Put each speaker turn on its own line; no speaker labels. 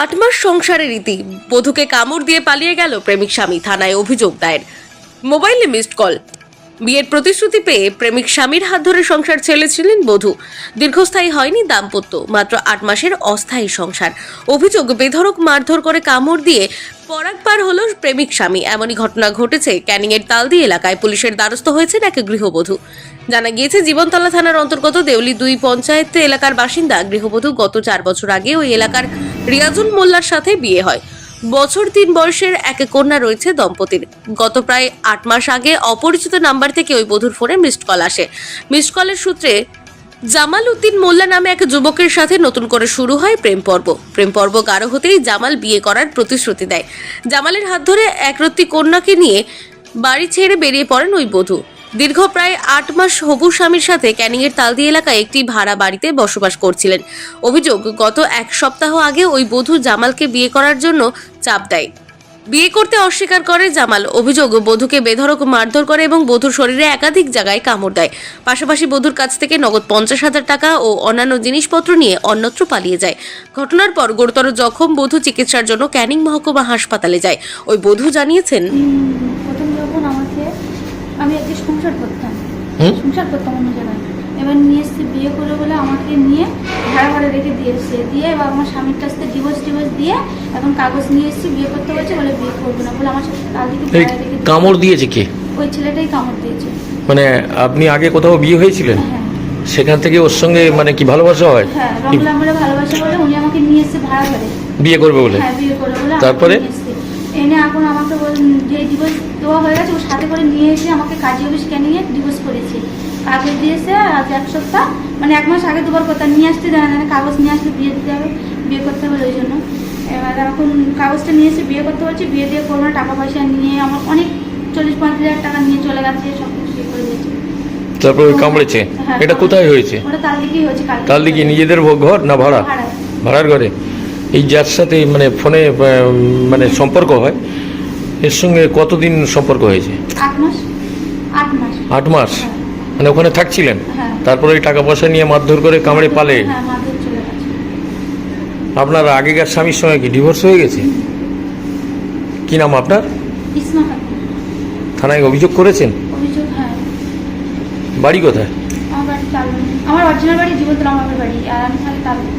8 মাস সংসারের রীতি, বধূকে কামড় দিয়ে পালিয়ে গেল প্রেমিক স্বামী, থানায় অভিযোগ দায়ের। মোবাইলে মিসড কল। বিয়ের প্রতিশ্রুতি পেয়ে প্রেমিক স্বামীর হাত ধরে সংসার ছেড়েছিলেন বধূ। দীর্ঘস্থায়ী হয়নি দাম্পত্য, মাত্র 8 মাসের অস্থায়ী সংসার। অভিযোগ, বেধড়ক মারধর করে কামড় দিয়ে পরাগ পার হলো প্রেমিক স্বামী। এমনই ঘটনা ঘটেছে ক্যানিংয়ের তালদি এলাকায়। পুলিশের দ্বারস্থ হয়েছেন এক গৃহবধূ। জানা গিয়েছে, জীবনতলা থানার অন্তর্গত দেউলি 2 পঞ্চায়েত এলাকার বাসিন্দা গৃহবধূ গত 4 বছর আগে ওই এলাকার রিয়াজুল মোল্লার সাথে বিয়ে হয়। বছর 3 বয়সের এক কন্যা রয়েছে দম্পতির। গত প্রায় 8 মাস আগে অপরিচিত নাম্বার থেকে ওই বধূর ফোনে মিসড কল আসে। মিসড কলের সূত্রে জামাল উদ্দিন মোল্লা নামে এক যুবকের সাথে নতুন করে শুরু হয় প্রেম পর্ব গাঢ় হতেই জামাল বিয়ে করার প্রতিশ্রুতি দেয়। জামালের হাত ধরে একরত্তি কন্যাকে নিয়ে বাড়ি ছেড়ে বেরিয়ে পড়েন ওই বধূ। দীর্ঘ প্রায় 8 মাস হবু স্বামীর সাথে ক্যানিংয়ের তালদি এলাকায় একটি ভাড়া বাড়িতে বসবাস করছিলেন। অভিযোগ, গত 1 সপ্তাহ আগে ওই বধূ জামালকে বিয়ে করার জন্য চাপ দেয়। বিয়ে করতে অস্বীকার করে জামাল। অভিযোগ, বধূকে বেধড়ক মারধর করে এবং বধূর শরীরে একাধিক জায়গায় কামড় দেয়। পাশাপাশি বধূর কাছ থেকে নগদ 50,000 টাকা ও অন্যান্য জিনিসপত্র নিয়ে অন্যত্র পালিয়ে যায়। ঘটনার পর গুরুতর জখম বধূ চিকিৎসার জন্য ক্যানিং মহকুমা হাসপাতালে যায়। ওই বধূ জানিয়েছেন,
প্রথম যখন আমাকে আমি আজকে সংসার করতাম অন্য জায়গায়, এবার নিয়ে এসে বিয়ে করে বলে আমাকে নিয়ে ভাড়া রেখে দিয়েছে, দিয়ে এবার আমার স্বামীর কাছ থেকে ডিভোর্স দিয়ে এখন কাগজ নিয়ে এসেছি, বিয়ে করতে বলছে, বলে বিয়ে করবো না বলে আমার সাথে কালকে ভাড়া রেখে
কামড় দিয়েছে কে?
ওই ছেলেটাই কামড় দিয়েছে।
মানে আপনি আগে কোথাও বিয়ে হয়েছিলেন?
হ্যাঁ
সেখান থেকে ওর সঙ্গে মানে কি ভালোবাসা হয়?
হ্যাঁ, রমলা আমরা ভালোবাসা বলে উনি আমাকে নিয়ে এসে ভাড়া করে
বিয়ে করবে বলে?
হ্যাঁ, বিয়ে করবে বলে
তারপরে
এনে এখন আমাকে যে ডিভোর্স দেওয়া হয়ে গেছে, ওর সাথে করে নিয়ে এসে আমাকে কাজী অফিস ক্যানিংয়ে ডিভোর্স করেছে। কাগজ দিয়েছে আজ 1 সপ্তাহ, মানে 1 মাস আগে 2 বার কথা নিয়ে আসতে দেয় না, কাগজ নিয়ে আসলে বিয়ে দিতে হবে, বিয়ে করতে হবে ওই জন্য। এবার এখন কাগজটা নিয়ে এসে বিয়ে করতে বলছে, বিয়ে দিয়ে করবো না, টাকা পয়সা নিয়ে আমার অনেক 40-50,000 টাকা নিয়ে চলে গেছে, সব কিছু বিয়ে করে দিয়েছে।
তারপর কামড়েছে?
হ্যাঁ,
এটা কোথায় হয়েছে?
ওটা তালদিকেই হয়েছে।
তালদিকে নিজেদের ঘর না ভাড়া? ভাড়ার ঘরে। এই যার সাথে মানে ফোনে মানে সম্পর্ক হয়, এর সঙ্গে কতদিন সম্পর্ক হয়েছে?
8 মাস।
8 মাস?
হ্যাঁ।
মানে ওখানে থাকছিলেন?
হ্যাঁ।
তারপরে ওই টাকা পয়সা নিয়ে মারধর করে কামড়ে পালে?
হ্যাঁ, মারধর চলে গেছে।
আপনার আগেকার স্বামীর সঙ্গে কি ডিভোর্স হয়ে গেছে? কি নাম আপনার?
ইসমা খাতুন।
থানায় অভিযোগ করেছেন?
অভিযোগ, হ্যাঁ।
বাড়ি কোথায়?
আমার বাড়ি তালদি। আমার অরিজিনাল বাড়ি জীবনতলা আমার বাড়ি, আর আমি থাকি তালদি।